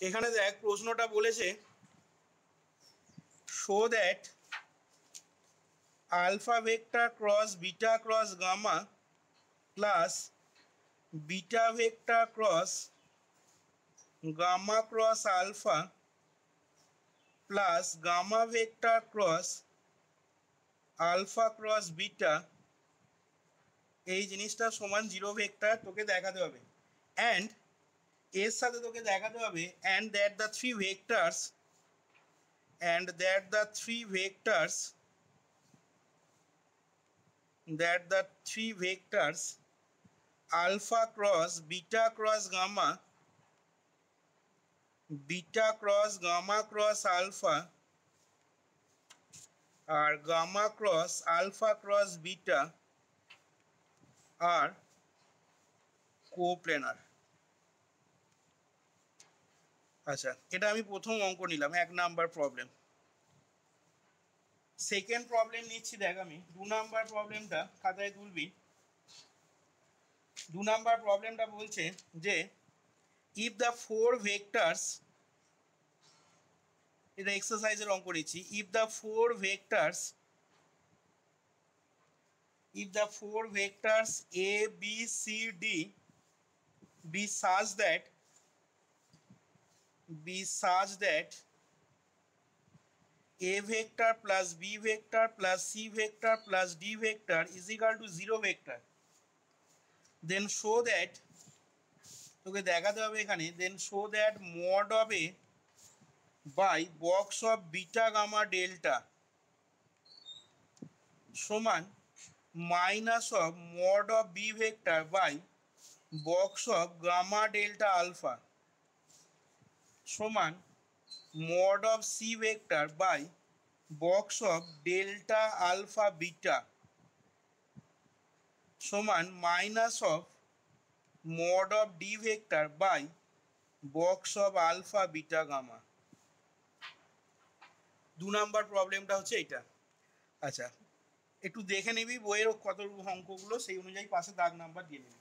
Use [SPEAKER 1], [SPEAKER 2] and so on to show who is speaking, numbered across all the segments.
[SPEAKER 1] এখানে দেখ প্রশ্নটা বলেছে show that alpha vector cross beta cross gamma plus beta vector cross gamma cross alpha plus gamma vector cross alpha cross beta এই জিনিসটা সমান 0 vector তোকে দেখাতে হবে। অ্যান্ড এর সাথে তোকে দেখাতে হবে and that the three vectors alpha cross beta cross gamma, beta cross gamma cross alpha আর gamma cross alpha cross beta are coplanar। আচ্ছা, এটা আমি প্রথম অঙ্ক নিলাম, 1 নাম্বার প্রবলেম। সেকেন্ড প্রবলেম নিচ্ছি, দেখ আমি 2 নাম্বার প্রবলেমটা খাতায় তুলবি। 2 নাম্বার প্রবলেমটা বলছে যে if the four vectors, এটা এক্সারসাইজের অঙ্ক নিচ্ছি, if the four vectors a b c d be such that a vector plus b vector plus c vector plus d vector is equal to 0 vector, then show that, তোকে দেখাতে হবে এখানে, then show that mod of a by box of beta gamma delta সমান minus of mod of b vector by box of gamma delta alpha সমান mod of c vector by box of delta alpha beta সমান minus of mod of d vector by box of alpha beta gamma। 2 number প্রবলেমটা হচ্ছে এটা। আচ্ছা, একটু দেখে নিবি বইয়ের কত অঙ্কগুলো, সেই অনুযায়ী পাশে দাগ নাম্বার দিয়ে নিবি।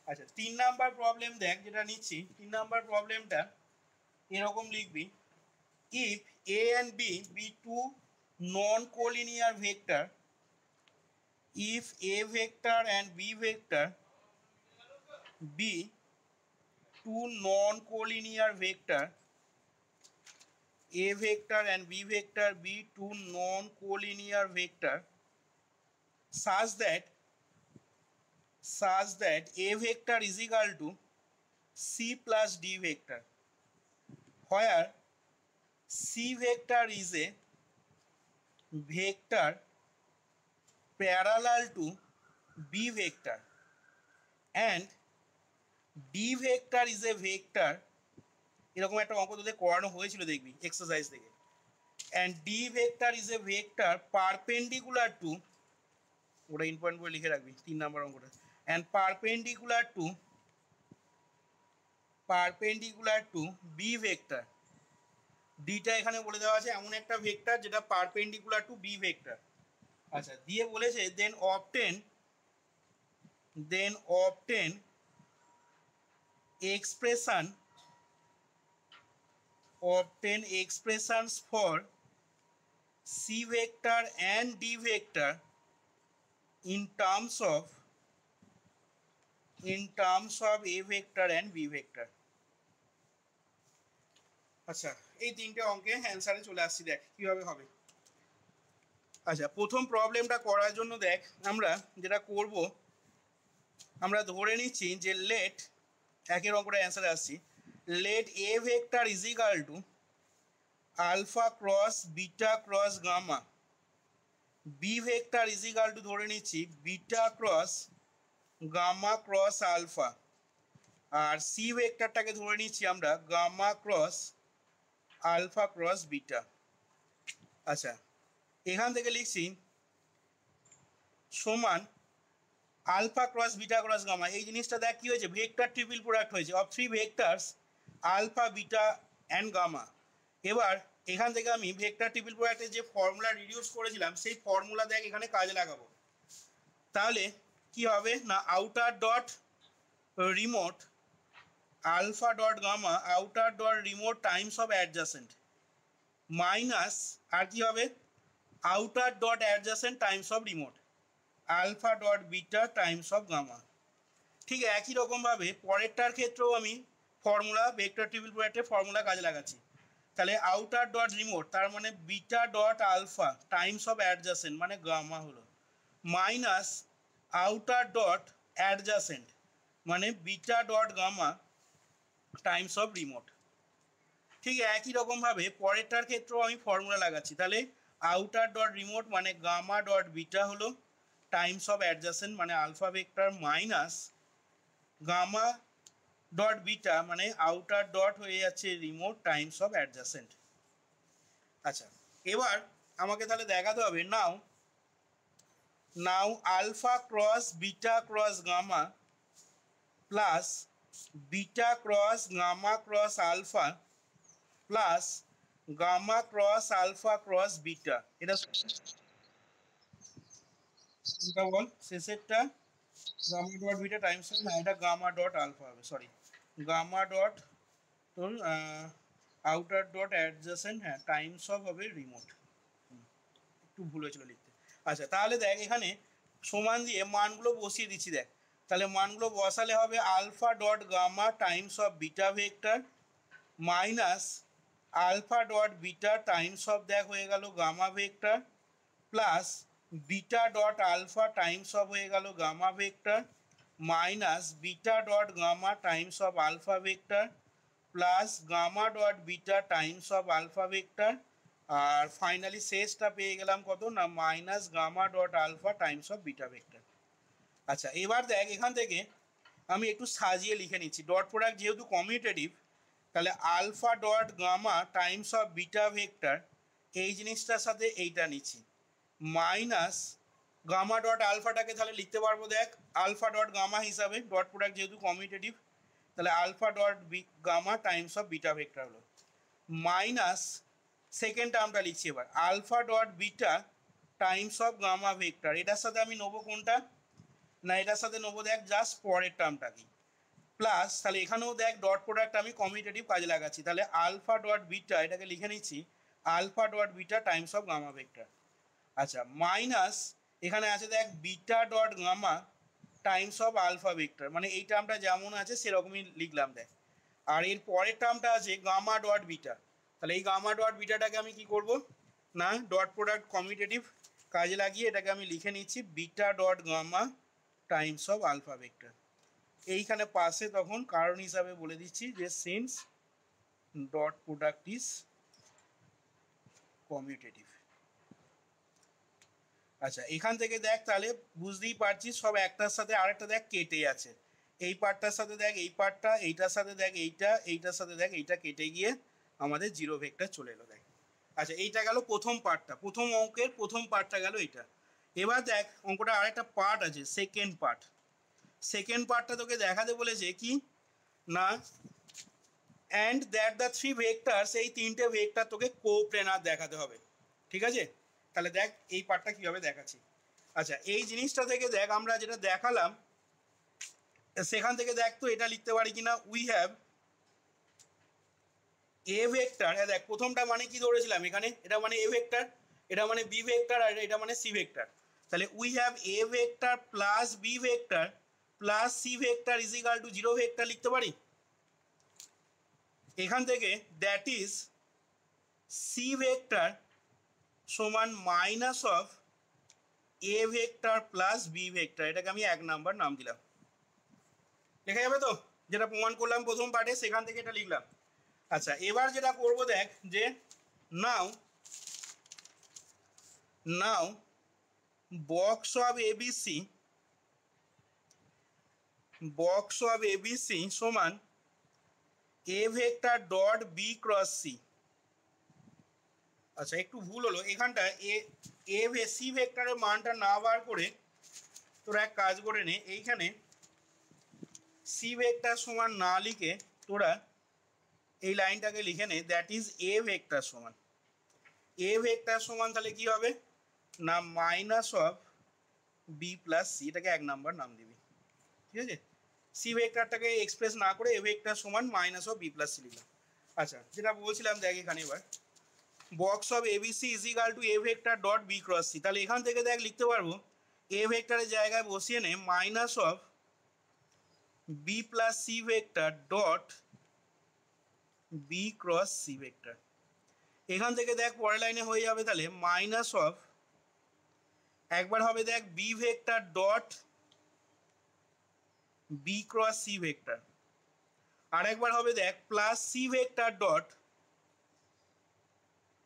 [SPEAKER 1] আচ্ছা, 3 নাম্বার প্রবলেম দেখ যেটা নিচ্ছি। 3 নাম্বার প্রবলেমটা এরকম লিখবি, if a and b be two non-collinear vector, if a vector and b vector be two non-collinear vector, a vector and b vector be two non-collinear vector such that a vector is equal to c plus d vector, where c vector is a vector parallel to b vector and d vector is a vector, এরকম একটা অঙ্ক তোদের করানো হয়েছিল দেখবি exercise থেকে, and d vector is a vector perpendicular to, ওটা important করে লিখে রাখবি 3 নাম্বার অঙ্কটা, and perpendicular to b vector, ডিটা এখানে বলে দেওয়া আছে এমন একটা ভেক্টর যেটা পারপেন্ডিকুলার টু বি ভেক্টর। আচ্ছা, দিয়ে বলেছে দেন obtain expressions for c vector and d vector in terms of a vector and b vector। আচ্ছা, এই 3টে অঙ্কে অ্যান্সারে চলে আসছি, দেখ কিভাবে হবে। আচ্ছা, প্রথম প্রবলেমটা করার জন্য দেখ আমরা যেটা করব, আমরা ধরে নিচ্ছি যে লেট, একের অঙ্কটা অ্যান্সারে আসছি, let A vector is equal to alpha cross beta cross gamma, B vector is equal to ধরে নিচ্ছি beta cross gamma cross alpha, আর সি ভেক্টরটাকে ধরে নিচ্ছি আমরা gamma cross alpha cross beta. আচ্ছা, এখান থেকে লিখছি সমান alpha cross beta cross gamma, এই জিনিসটা দেখ কী হয়েছে, ভেক্টর ট্রিপল প্রোডাক্ট হয়েছে of 3 vectors alpha beta and gamma. এবার এখান থেকে আমি ভেক্টর ট্রিপল প্রোডাক্টের যে ফর্মুলা রিডিউস করেছিলাম সেই ফর্মুলা দেখ এখানে কাজে লাগাবো। তাহলে কি হবে না, outer dot remote alpha dot gamma outer dot remote times of adjacent minus আর কি হবে outer dot adjacent times of remote alpha dot beta times of gamma. ঠিক একই রকমভাবে পরেরটার ক্ষেত্রেও আমি ফর্মুলা ভেক্টর টেবিল প্রোডাক্টের ফর্মুলা কাজে লাগাচ্ছি। তাহলে আউটার ডট রিমোট তার মানে beta dot alpha times of adjacent মানে গামা হলো মাইনাস আউটার ডট অ্যাডজাসেন্ট মানে beta dot gamma times of remote. ঠিক একই রকমভাবে পরেরটার ক্ষেত্রেও আমি ফর্মুলা লাগাচ্ছি। তাহলে আউটার ডট রিমোট মানে গামা ডট বিটা হলো টাইমস অফ অ্যাডজাসেন্ট মানে alpha vector minus gamma dot beta মানে আউটার ডট হয়ে যাচ্ছে রিমোট টাইমস অফ অ্যাডজাসেন্ট। আচ্ছা এবার আমাকে তাহলে দেখাতে হবে now alpha cross beta cross gamma plus beta cross gamma cross alpha plus gamma cross alpha cross beta. এটা বল শেষেরটা গামা ডট বিটা টাইমস না এটা গামা ডট আলফা হবে সরি গামা ডট তোর আউটার ডট অ্যাডজাসেন্ট হ্যাঁ times of হবে remote. একটু ভুল হয়েছিল লিখতে। আচ্ছা তাহলে দেখ এখানে সমান দিয়ে মানগুলো বসিয়ে দিচ্ছি দেখ। তাহলে মানগুলো বসালে হবে alpha dot gamma times of beta vector minus alpha dot beta times of দেখ হয়ে গেল gamma vector plus beta dot alpha times of হয়ে গেল gamma vector minus beta dot gamma times of alpha vector plus gamma dot beta times of alpha vector আর finally শেষটা পেয়ে গেলাম কত না minus gamma dot alpha times of beta vector. আচ্ছা এবার দেখ এখান থেকে আমি একটু সাজিয়ে লিখে নিচ্ছি ডট প্রোডাক্ট যেহেতু কমিউটেটিভ তাহলে alpha dot gamma times of beta vector এই জিনিসটার সাথে এইটা নিচ্ছি মাইনাস গামা ডট আলফাটাকে তাহলে লিখতে পারবো দেখ আলফা ডট গামা হিসাবে ডট প্রোডাক্ট যেহেতু কমিউটেটিভ তাহলে alpha dot gamma times of beta vector হলো মাইনাস সেকেন্ড টার্মটা লিখছি এবার alpha dot beta times of gamma vector এটার সাথে আমি নেবো কোনটা না এটার সাথে নেবো দেখ জাস্ট পরের টার্মটা কি প্লাস তাহলে এখানেও দেখ ডট প্রোডাক্ট আমি কমিউটেটিভ কাজে লাগাচ্ছি তাহলে আলফা ডট বিটা এটাকে লিখে নিচ্ছি alpha dot beta times of gamma vector. আচ্ছা মাইনাস এখানে আছে দেখ beta dot gamma times of alpha vector মানে এই টার্মটা যেমন আছে সেরকমই লিখলাম দেখ আর এর পরের টার্মটা আছে গামা ডট বিটা তাহলে এই গামা ডট বিটাটাকে আমি কি করব না ডট প্রোডাক্ট কমিউটেটিভ কাজে লাগিয়ে এটাকে আমি লিখে নিচ্ছি beta dot gamma times of alpha vector. এইখানে পাশে তখন কারণ হিসাবে বলে দিচ্ছি যে since dot product is commutative. আচ্ছা এখান থেকে দেখ তাহলে বুঝতেই পারছিস সব একটার সাথে আরেকটা দেখ কেটে আছে এই পার্টটার সাথে দেখ এই পার্টটা এইটার সাথে দেখ এইটার সাথে দেখ এইটা কেটে গিয়ে আমাদের জিরো ভেক্টর চলে এলো দেখ। আচ্ছা এইটা গেল প্রথম পার্টটা প্রথম অঙ্কের প্রথম পার্টটা গেল এইটা। এবার দেখ অঙ্কটা আরেকটা পার্ট আছে সেকেন্ড পার্টটা তোকে দেখাতে বলেছে কি না and that the three vectors এই তিনটে ভেক্টর তোকে কোপ্লেনার দেখাতে হবে। ঠিক আছে তাহলে দেখ এই পার্টটা কীভাবে দেখাচ্ছি। আচ্ছা এই জিনিসটা থেকে দেখ আমরা যেটা দেখালাম সেখান থেকে দেখ তো এটা লিখতে পারি কিনা উই হ্যাভ এ ভেক্টর হ্যাঁ দেখ প্রথমটা মানে কি ধরেছিলাম এখানে এটা মানে এ ভেক্টর এটা মানে বি ভেক্টর আর এটা মানে সি ভেক্টর তাহলে we have A vector plus B vector plus C vector is equal to zero vector লিখতে পারি। এখান থেকে দ্যাট ইজ সি ভেক্টর সমান minus of A vector plus B vector এটাকে আমি এক নাম্বার নাম দিলাম। লেখা যাবে তো যেটা প্রমাণ করলাম প্রথম পার্টে সেখান থেকে এটা লিখলাম। আচ্ছা এবার যেটা করব দেখ যে নাও বক্স অফ এবিসি সমান A vector dot B cross C. আচ্ছা একটু ভুল হলো এখানটা সি ভেক্টরের মানটা না বার করে তোরা এক কাজ করে নে এইখানে সি ভেক্টর সমান না লিখে তোরা এই লাইনটাকে লিখে নে দ্যাট ইজ এ ভেক্টর সমান তাহলে কি হবে না minus of B plus C এটাকে এক নাম্বার নাম দিবি। ঠিক আছে সি ভেক্টরটাকে এক্সপ্রেস না করে এ ভেক্টর সমান minus of B plus C লিখলাম। আচ্ছা, যেটা বলছিলাম দেখ এখানে এবার box of ABC is equal to A vector dot B cross C. তাহলে এখান থেকে দেখ লিখতে পারবো এ ভেক্টরের জায়গায় বসিয়ে নে minus of B plus C vector dot B cross C vector. এখান থেকে দেখ পরের লাইনে হয়ে যাবে তাহলে মাইনাস অফ একবার হবে দেখ B vector dot B cross C vector, আর একবার হবে দেখ plus C vector dot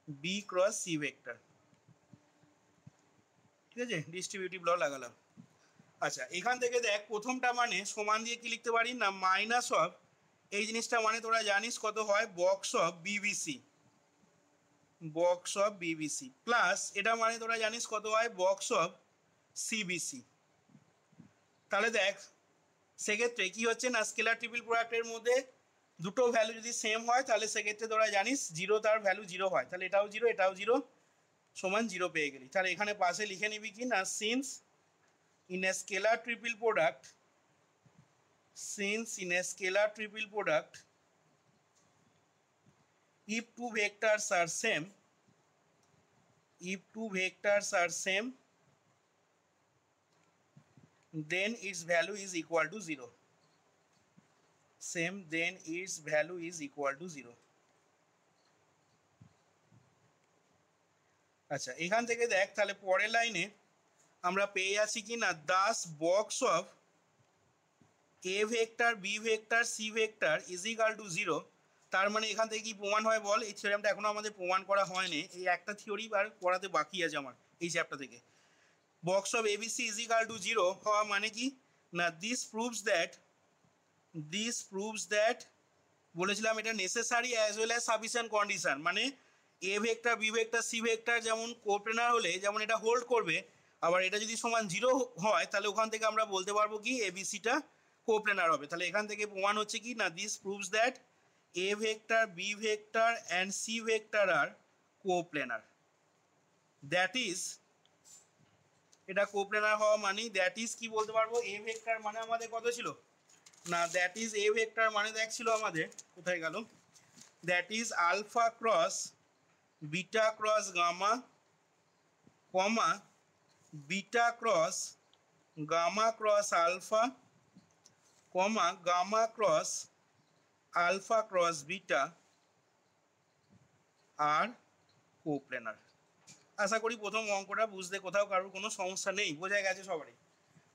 [SPEAKER 1] B cross C vector. ঠিক আছে, ডিস্ট্রিবিউটিভ ল লাগালাম। আচ্ছা, এখান থেকে দেখ প্রথমটা মানে সমান দিয়ে কি লিখতে পারি না মাইনাস অফ এই জিনিসটা মানে তোরা জানিস কত হয় box of BBC, box of BBC plus এটা মানে তোরা জানিস কত হয় বক্স অফ সিবিসি। তাহলে দেখ সেক্ষেত্রে কি হচ্ছে না স্কেলার ট্রিপল প্রোডাক্টের মধ্যে দুটো ভ্যালু যদি সেম হয় তাহলে সেক্ষেত্রে তোরা জানিস জিরো তার ভ্যালু জিরো হয়, তাহলে এটাও জিরো এটাও জিরো সমান জিরো পেয়ে গেলি। তাহলে এখানে পাশে লিখে নিবি কি না since in a scalar triple product, since in a scalar triple product if two vectors are same, if two vectors are same then its value is equal to 0, same then its value is equal to 0। আচ্ছা, এখান থেকে দেখ তাহলে পরের লাইনে আমরা পেয়ে যাচ্ছি কি না thus box of A vector B vector C vector is equal to 0। তার মানে এখান থেকে কি প্রমাণ হয় বল? এই থিওরেমটা এখনো আমাদের প্রমাণ করা হয়নি, এই একটা থিওরি আর করাতে বাকি আছে আমার এই চ্যাপ্টার থেকে। Box of ABC is equal to 0 হওয়া মানে কি না দিস প্রুভস দ্যাট বলেছিলাম এটা necessary as well as sufficient condition, মানে A vector B vector C vector যেমন কোপ্লেনার হলে যেমন এটা হোল্ড করবে, আবার এটা যদি সমান 0 হয় তাহলে ওখান থেকে আমরা বলতে পারবো কি এবিসিটা কোপ্লেনার হবে। তাহলে এখান থেকে প্রমাণ হচ্ছে কি না this proves that A vector B vector and C vector are coplanar. That is এটা কোপ্লেনার হওয়া মানে দ্যাট ইজ কি বলতে পারবো এ ভেক্টর মানে আমাদের কত ছিল না দ্যাট ইজ এ ভেক্টর মানে দেখ ছিল আমাদের কোথায় গেল that is alpha cross beta cross gamma comma beta cross gamma cross alpha comma gamma cross alpha cross beta are coplanar. আশা করি প্রথম অঙ্কটা বুঝতে কোথাও কারোর কোনো সমস্যা নেই, বোঝা গেছে সবারই।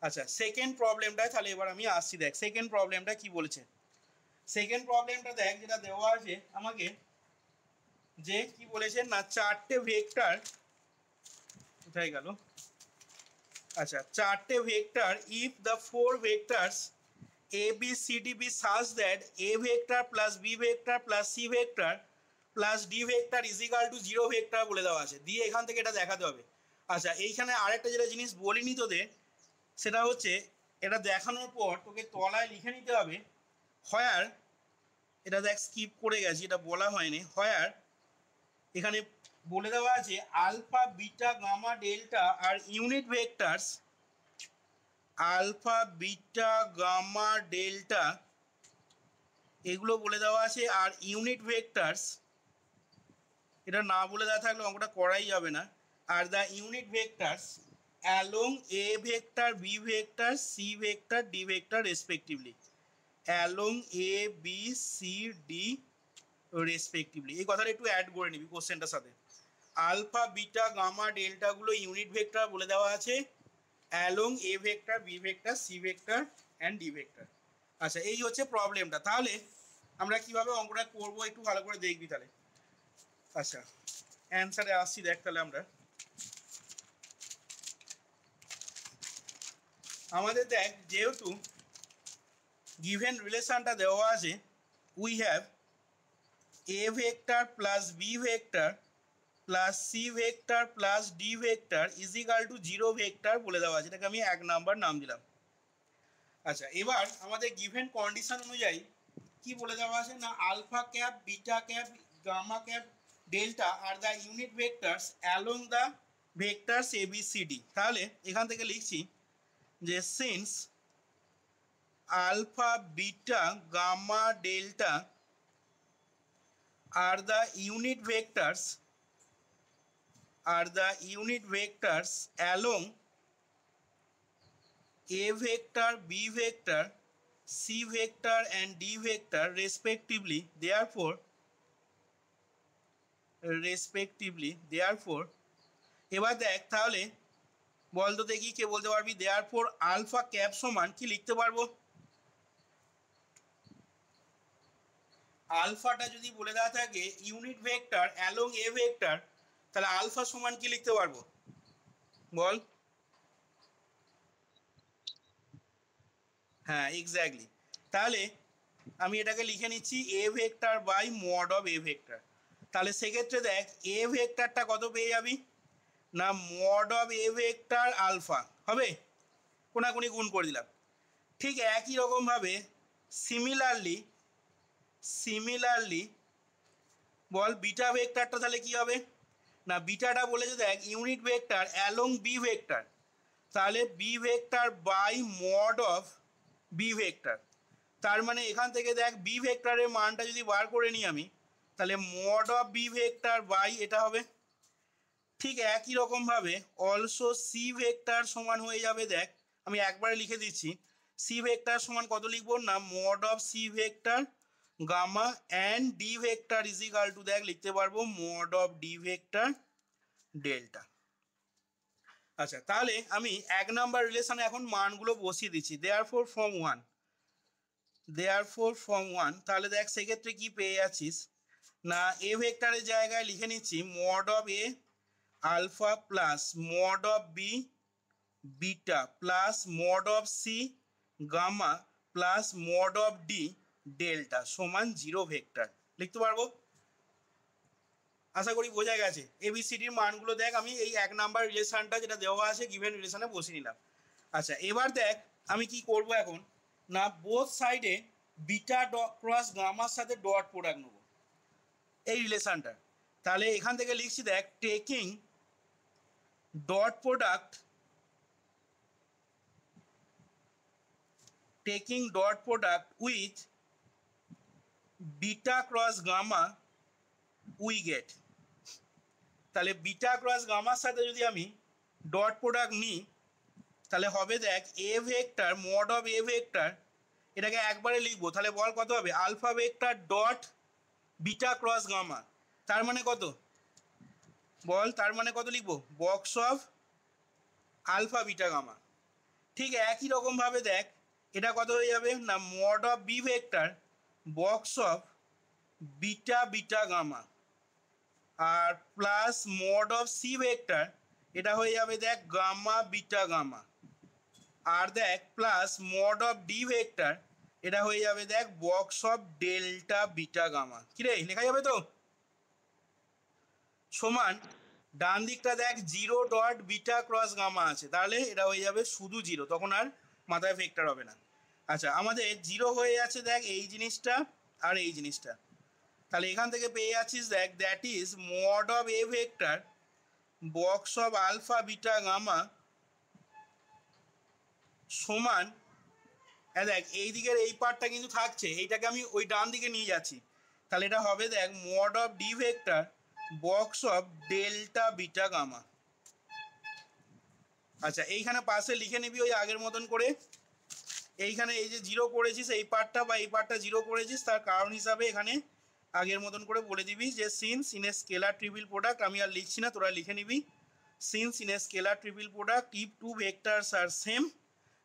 [SPEAKER 1] আচ্ছা, সেকেন্ড প্রবলেমটায় তাহলে এবার আমি আসছি। দেখ সেকেন্ড প্রবলেমটা কি বলেছে, সেকেন্ড প্রবলেমটা দেখ যেটা দেওয়া আছে আমাকে যে কি বলেছে না চারটে ভেক্টর কোথায় গেল, আচ্ছা চারটে vector if the four vectors A B C D be such that A vector plus B vector plus C vector plus D vector is equal to 0 vector বলে দেওয়া আছে, দিয়ে এখান থেকে এটা দেখাতে হবে। আচ্ছা, এইখানে আরেকটা যেটা জিনিস বলিনি তোদের সেটা হচ্ছে এটা দেখানোর পর তোকে তলায় লিখে নিতে হবে হোয়ার, এটা দেখ স্কিপ করে গেছি এটা বলা হয়নি, হোয়ার এখানে বলে দেওয়া আছে alpha beta gamma delta are unit vectors, alpha beta gamma delta এগুলো বলে দেওয়া আছে, আর ইউনিট ভেক্টরস এটা না বলে দেওয়া থাকলে অঙ্কটা করাই যাবে না, are the unit vectors along A vector B vector C vector D vector respectively, along A B C D respectively. এই কথাটা একটু অ্যাড করে নিবি কোশ্চেনটার সাথে। আলফা বিটা গামা ডেল্টাগুলো ইউনিট ভেক্টর বলে দেওয়া আছে, along A vector B vector C vector and D vector. আচ্ছা, এই হচ্ছে প্রবলেমটা। তাহলে আমরা কিভাবে অঙ্কটা করবো একটু ভালো করে দেখবি তাহলে। আচ্ছা, অ্যান্সারে আসছি দেখ তাহলে আমরা আমাদের দেখ যেহেতু গিভেন রিলেশনটা দেওয়া আছে we have A vector plus B vector plus C vector plus D vector is equal to 0 vector বলে দেওয়া আছে, এটাকে আমি 1 নাম্বার নাম দিলাম। আচ্ছা, এবার আমাদের গিভেন কন্ডিশন অনুযায়ী কি বলে দেওয়া আছে না alpha cap beta cap gamma cap delta are the unit vectors along the vectors A B C D. তাহলে এখান থেকে লিখছি যে since alpha beta gamma delta are the unit vectors along a vector, b vector, c vector and d vector respectively. Therefore এবার দেখ তাহলে বলতো দেখি কে বলতে পারবি therefore আলফা ক্যাপ সমান কি লিখতে পারবো? আলফাটা যদি বলে দেওয়া থাকে unit vector along A vector, তাহলে আলফা সমান কি লিখতে পারবো বল? হ্যাঁ এক্স্যাক্টলি। তাহলে আমি এটাকে লিখে নিচ্ছি A vector by mod of A vector. তাহলে সেক্ষেত্রে দেখ এ ভেক্টরটা কত পেয়ে যাবি না mod of A vector alpha হবে, কোনাকুনি গুণ করে দিলাম। ঠিক একই রকমভাবে সিমিলারলি বল বিটা ভেক্টরটা তাহলে কি হবে না বিটাটা বলেছে দেখ unit vector along B vector, তাহলে B vector by mod of B vector. তার মানে এখান থেকে দেখ বি ভেক্টরের মানটা যদি বার করে নিই আমি, তাহলে mod of B vector by এটা হবে। ঠিক একই রকমভাবে অলসো সি ভেক্টর সমান হয়ে যাবে, দেখ আমি একবারে লিখে দিচ্ছি সি ভেক্টর সমান কত লিখবো না mod of C vector gamma and D vector is equal to দেখ লিখতে পারবো mod of D vector delta. আচ্ছা তাহলে আমি এক নাম্বার রিলেশনে এখন মানগুলো বসিয়ে দিচ্ছি দেয়ারফর ফ্রম ওয়ান। তাহলে দেখ সেক্ষেত্রে কি পেয়ে যাচ্ছিস না এ ভেক্টরের জায়গায় লিখে নিচ্ছি mod of A alpha plus mod of B beta plus mod of C gamma plus mod of D delta সমান 0 ভেক্টর লিখতে পারবো। আশা করি বোঝা গেছে। এবিসিডির মানগুলো দেখ আমি এই এক নাম্বার রিলেশনটা যেটা দেওয়া আছে গিভেন রিলেশনে বসিয়ে নিলাম। আচ্ছা এবার দেখ আমি কি করব এখন না বোথ সাইডে বিটা ক্রস গামার সাথে ডট প্রোডাক্ট নেব এই রিলেশনটা। তাহলে এখান থেকে লিখছি দেখ taking dot product with beta cross gamma we get. তাহলে বিটা ক্রস গামার সাথে যদি আমি ডট প্রোডাক্ট নিই তাহলে হবে দেখ A vector mod of A vector, এটাকে একবারে লিখবো তাহলে বল কত হবে alpha vector dot beta cross gamma, তার মানে কত বল, তার মানে কত লিখবো box of alpha beta gamma. ঠিক একই রকমভাবে দেখ এটা কত হয়ে যাবে না mod of B vector box of beta beta gamma আর plus mod of C vector এটা হয়ে যাবে দেখ গামা বিটা গামা আর দেখ plus mod of D vector এটা হয়ে যাবে দেখ box of delta beta gamma. কি রে লেখা যাবে তো? সমান ডান দিকটা দেখ 0 ডট বিটা ক্রস গামা আছে, তাহলে এটা হয়ে যাবে শুধু 0, তখন আর মাথায় ভেক্টর হবে না। আচ্ছা আমাদের 0 হয়ে যাচ্ছে দেখ এই জিনিসটা আর এই জিনিসটা, তাহলে এখান থেকে পেয়ে যাচ্ছিস দেখ that is mod of A vector box of alpha beta gamma সমান দেখ এই দিকের এই পার্টটা কিন্তু থাকছে, এইটাকে আমি ওই ডান দিকে নিয়ে যাচ্ছি, তাহলে এটা হবে দেখ mod of D vector box of delta beta gamma. আচ্ছা এইখানে পাশে লিখে নিবি ওই আগের মতন করে, এইখানে এই যে 0 করেছিস এই পার্টটা বা এই পার্টটা 0 করেছিস তার কারণ হিসাবে এখানে আগের মতন করে বলে দিবি যে since in a scalar triple product, আমি আর লিখছি না তোরা লিখে নিবি since in a scalar triple product if two vectors are same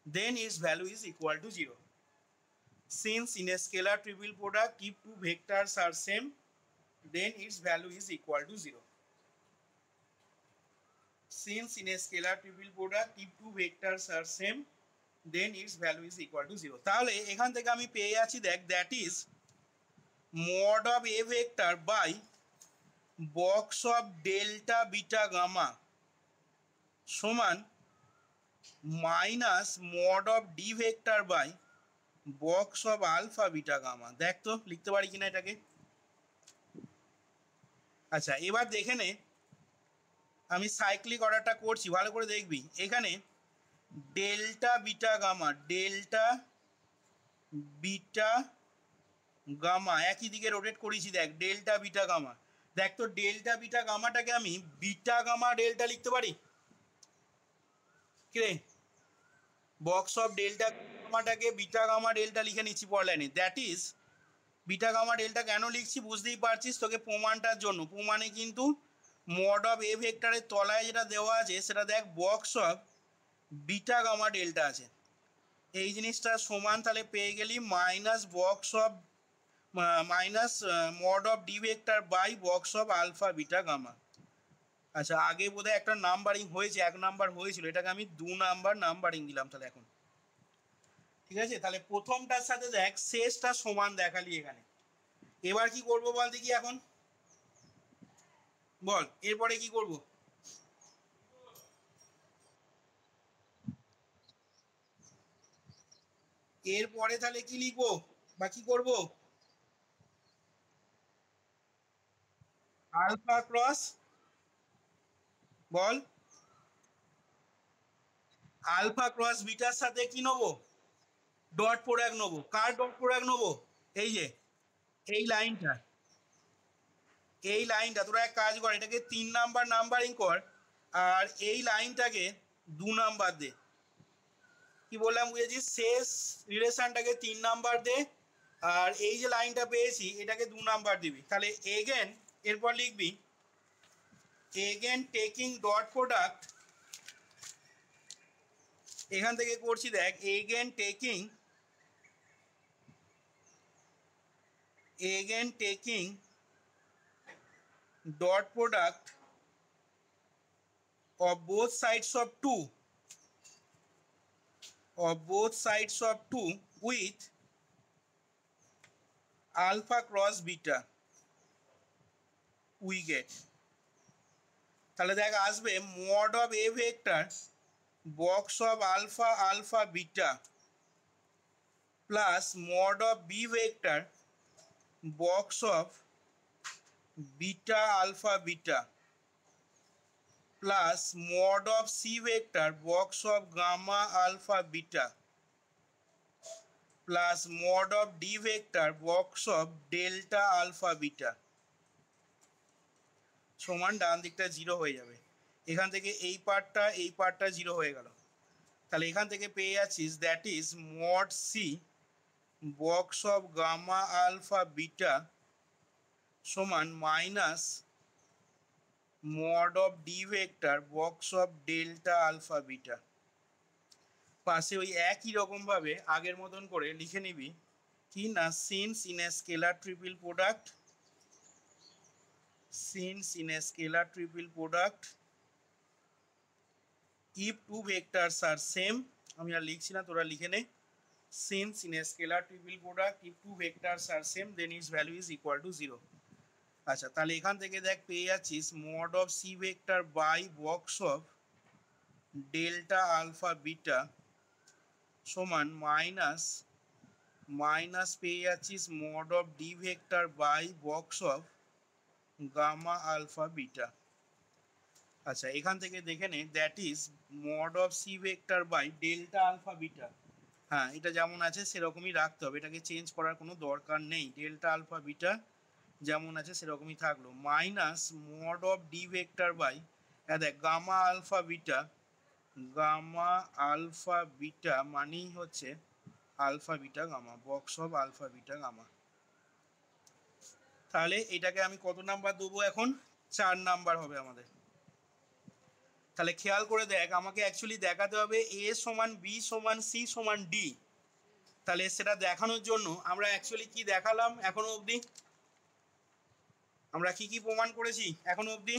[SPEAKER 1] then its value is equal to 0. Since in a scalar triple product if two vectors are same then its value is equal to 0. Since in a scalar triple product if two vectors are same then its value is equal to 0. তাহলে এখান থেকে আমি পেয়ে যাচ্ছি দেখ that is mod of a vector by box of delta beta gamma সমান minus mod of D vector by box of alpha beta gamma. দেখ তো লিখতে পারি কিনা এটাকে। আচ্ছা এবার দেখে নে আমি সাইক্লিক অর্ডারটা করছি ভালো করে দেখবি, এখানে delta beta gamma beta gamma, একই দিকে রোটেট করেছি, দেখ ডেল্টা বিটা গামা। দেখ তো ডেল্টা বিটা গামাটাকে আমি বিটা গামা ডেল্টা লিখতে পারি কি রে? বক্স অফ ডেল্টা গামাটাকে বিটা গামা ডেল্টা লিখে নিচ্ছি পর লাইনে। That is beta gamma delta কেন লিখছি বুঝতেই পারছিস, তোকে প্রমাণটার জন্য। প্রমাণে কিন্তু মড অফ এ ভেক্টরের তলায় যেটা দেওয়া আছে সেটা দেখ box of beta gamma delta আছে। এই জিনিসটা সমান তাহলে পেয়ে গেলি minus box of minus mod of D vector by box of alpha beta gamma. আচ্ছা, আগে বোধহয় একটা নাম্বারিং হয়েছে, 1 নাম্বার হয়েছিল, এটাকে আমি 2 নাম্বার নাম্বারিং দিলাম তাহলে এখন। ঠিক আছে, তাহলে প্রথমটার সাথে দেখ শেষটা সমান দেখালি এখানে। এবার কি করব বল দেখি এখন, বল এরপরে কি করব? এরপরে তাহলে কি লিখবো বা কি করব? আলফা ক্রস, বল আলফা ক্রস বিটার সাথে কি নেবো? ডট প্রোডাক্ট নেবো। কার ডট প্রোডাক্ট নেবো? এই যে এই লাইনটা, এই লাইনটা তোরা এক কাজ কর, এটাকে 3 নাম্বার নাম্বারিং কর, আর এই লাইনটাকে 2 নাম্বার দে। কি বললাম বুঝেছিস? শেষ রিলেশনটাকে 3 নাম্বার দে, আর এই যে লাইনটা পেয়েছি এটাকে 2 নাম্বার দিবি। তাহলে এগেন এরপর লিখবি এগেন টেকিং ডট প্রোডাক্ট, এখান থেকে করছি দেখ again taking dot product of both sides of 2 with alpha cross beta we get, তাহলে দেখ আসবে mod of a vector box of alpha alpha beta plus mod of b vector box of beta alpha beta plus mod of c vector box of gamma alpha beta plus mod of d vector box of delta alpha beta সমান ডান দিকটা 0 হয়ে যাবে। এখান থেকে এই পার্টটা 0 হয়ে গেল। তাহলে এখান থেকে পেয়ে যাচ্ছিস that is mod c box of gamma alpha beta সমান minus mod of d vector box of delta alpha beta. পাশে ওই একই রকম ভাবে আগের মতন করে লিখে নিবি কি না, since in a scalar triple product, since in a scalar triple product if two vectors are same, আমি আর লিখছি না, তোরা লিখে নে, since in a scalar triple product if two vectors are same then its value is equal to 0। আচ্ছা, তাহলে এখান থেকে দেখ পেয়ে যাচ্ছিস mod of c vector by box of delta alpha beta সমান মাইনাস পেয়ে যাচ্ছিস mod of d vector by box of gamma alpha beta. আচ্ছা, এখান থেকে দেখে নে that is mod of c vector by delta alpha beta. হ্যাঁ, এটা যেমন আছে সেরকমই রাখতে হবে, এটাকে চেঞ্জ করার কোনো দরকার নেই। ডেল্টা আলফা বিটা যেমন আছে সেরকমই থাকলো, minus mod of d vector by দেখ গামা আলফা বিটা মানেই হচ্ছে alpha beta gamma, box of alpha beta gamma. তাহলে এটাকে আমি কত নাম্বার দেবো এখন? 4 নাম্বার হবে আমাদের। তাহলে খেয়াল করে দেখ, আমাকে অ্যাকচুয়ালি দেখাতে হবে এ সমান বি সমান সি সমান ডি। তাহলে সেটা দেখানোর জন্য আমরা অ্যাকচুয়ালি কি দেখালাম এখনো অবধি? আমরা কি প্রমাণ করেছি এখনো অবধি?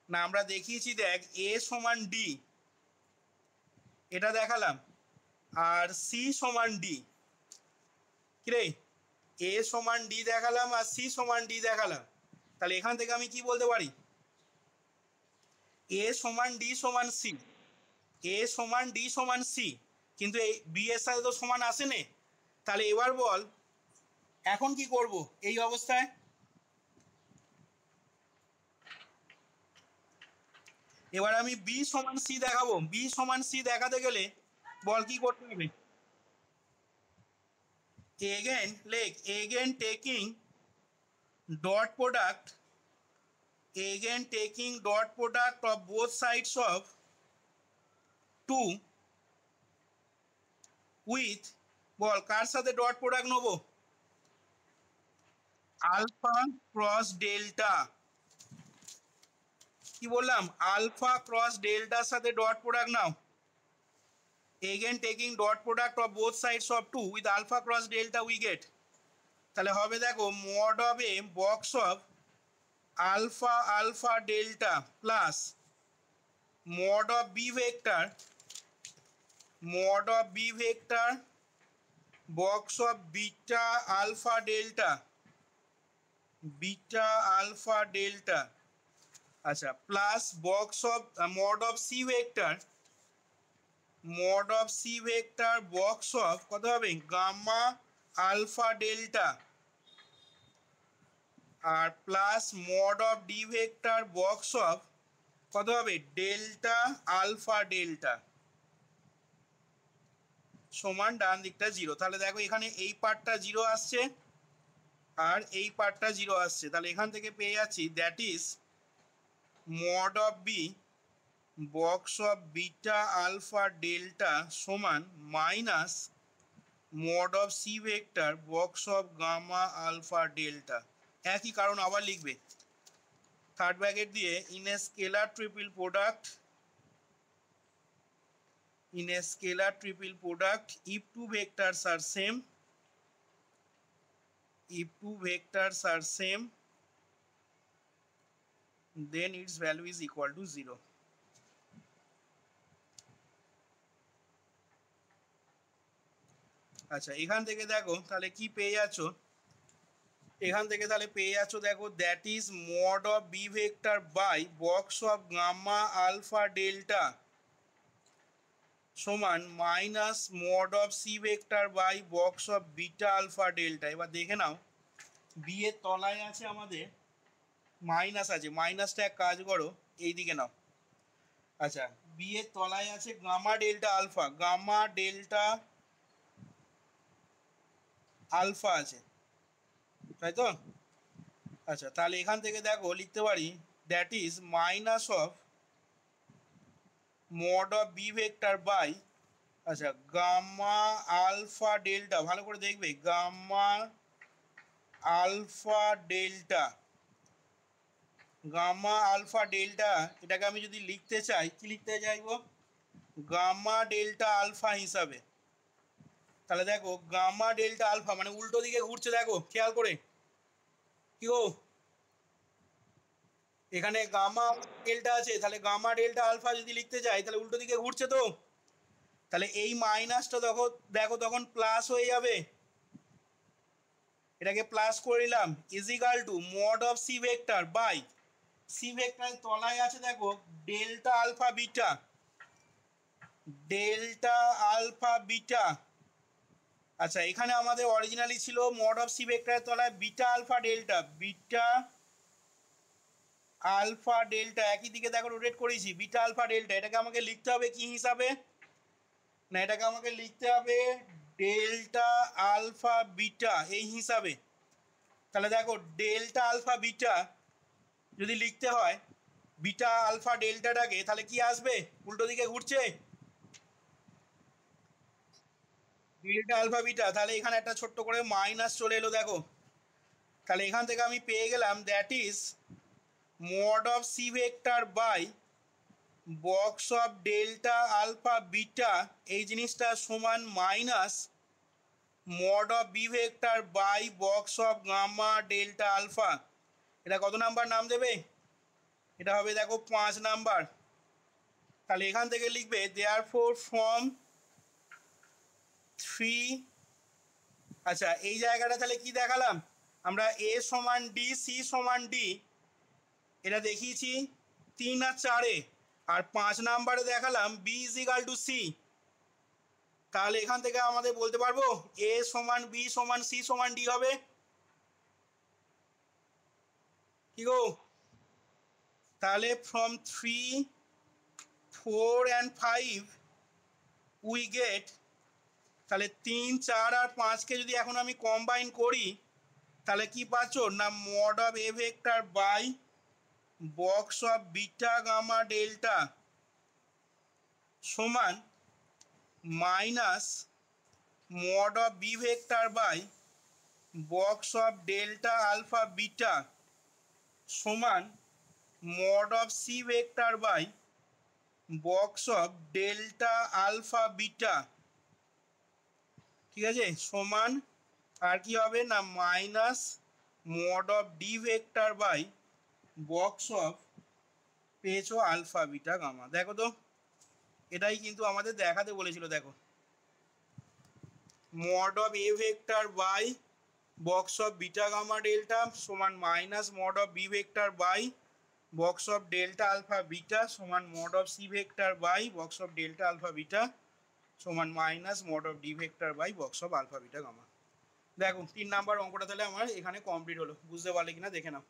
[SPEAKER 1] না, আমরা দেখিয়েছি দেখ এ সমান ডি, এটা দেখালাম, আর সি সমান ডি। কিরে, এ সমান ডি দেখালাম আর সি সমান ডি দেখালাম। তাহলে এখান থেকে আমি কি বলতে পারি? এ সমান ডি সমান সি, এ সমান ডি সমান সি, কিন্তু এই বি এর সাথে তো সমান আসে নে। তাহলে এবার বল এখন কি করব এই অবস্থায়? এবার আমি বি সমান সি দেখাবো। বি সমান সি দেখাতে গেলে বল কি করতে হবে? again like again taking dot product of both sides of 2 with বল কার সাথে ডট প্রোডাক্ট নেব আলফা ক্রস ডেল্টা কি বললাম আলফা ক্রস ডেল্টার সাথে dot product now again taking dot product of both sides of 2 with alpha cross delta we get তাহলে হবে দেখো mod of a box of alpha alpha delta plus mod of b vector box of beta alpha delta আচ্ছা plus box of mod of c vector box of কত হবে gamma alpha delta আর plus mod of d vector box of কত হবে delta alpha delta সমান ডান দিকটা 0 তাহলে দেখো এখানে এই পার্টটা 0 আসছে আর এই পার্টটা 0 আসছে তাহলে এখান থেকে পেয়ে যাচ্ছি that is mod of b box of beta alpha delta সমান minus mod of c vector box of gamma alpha delta একই কারণ আবার লিখবে থার্ড ব্র্যাকেট দিয়ে in a scalar triple product if two vectors are same then its value is equal to 0 আচ্ছা এখান থেকে দেখো তাহলে কি পেয়ে যাচ্ছ এখান থেকে তাহলে পেয়ে যাচ্ছ দেখো that is mod of b vector by box of gamma alpha delta সমান minus mod of c vector by box of beta alpha delta এবার দেখে নাও b এর তলায় আছে আমাদের মাইনাস আছে মাইনাসটা এক কাজ করো এই দিকে নাও আচ্ছা b এর তলায় আছে গামা ডেল্টা আলফা আছে তাই তো আচ্ছা তাহলে এখান থেকে দেখো লিখতে পারি that is minus of mod of b vector by আচ্ছা গামা আলফা ডেল্টা ভালো করে দেখবে গামা আলফা ডেল্টা এটাকে আমি যদি লিখতে চাই কি লিখতে চাইবো গামা ডেল্টা আলফা হিসাবে তাহলে দেখো গামা ডেল্টা আলফা মানে উল্টো দিকে ঘুরছে দেখো খেয়াল করে কি গো এখানে গামা ডেল্টা আছে তাহলে গামা ডেল্টা আলফা যদি লিখতে চাই তাহলে উল্টো দিকে ঘুরছে তো তাহলে এই মাইনাসটা দেখো তখন প্লাস হয়ে যাবে এটাকে প্লাস করে নিলাম is equal to mod of c vector by c vector তলায় আছে দেখো ডেল্টা আলফা বিটা আচ্ছা এখানে আমাদের অরিজিনালি ছিল mod of c vector তলায় বিটা আলফা ডেল্টা একই দিকে দেখো রোটেট করেছি বিটা আলফা ডেল্টা এটাকে আমাকে লিখতে হবে কি হিসাবে না এটাকে আমাকে লিখতে হবে ডেল্টা আলফা বিটা এই হিসাবে তাহলে দেখো ডেল্টা আলফা বিটা যদি লিখতে হয় বিটা আলফা ডেল্টাটাকে তাহলে কি আসবে উল্টো দিকে ঘুরছে ডেল্টা আলফা বিটা তাহলে এখানে একটা ছোট্ট করে মাইনাস চলে এলো দেখো তাহলে এখান থেকে আমি পেয়ে গেলাম that is mod of c vector by box of delta alpha beta এই জিনিসটা সমান minus mod of b vector by box of gamma delta alpha এটা কত নাম্বার নাম দেবে এটা হবে দেখো 5 নাম্বার তাহলে এখান থেকে লিখবে therefore from 3 আচ্ছা এই জায়গাটা তাহলে কি দেখালাম আমরা a সমান d c সমান d এটা দেখিয়েছি 3 আর 4 আর 5 নাম্বারে দেখালাম b is equal to c তাহলে এখান থেকে আমাদের বলতে পারবো a সমান b সমান c সমান d হবে কি গো তাহলে from 3 4 and 5 we get তাহলে 3, 4 আর 5কে যদি এখন আমি কম্বাইন করি তাহলে কি পাচ্ছ না mod of A vector by box of beta gamma delta সমান minus mod of B vector by box of delta alpha beta সমান mod of C vector by box of delta alpha beta, ঠিক আছে, সমান আর কি হবে না minus mod of D vector by box of পেয়েছো আলফা বিটা গামা। দেখো তো এটাই কিন্তু আমাদের দেখাতে বলেছিল। দেখো mod of A vector by box of beta gamma delta সমান minus mod of B vector by box of delta alpha beta সমান mod of C vector by box of delta alpha beta সমান minus mod of D vector by box of alpha beta gamma. দেখো 3 number অঙ্কটা তাহলে আমার এখানে complete হলো। বুঝতে পারলে কিনা দেখে নাও।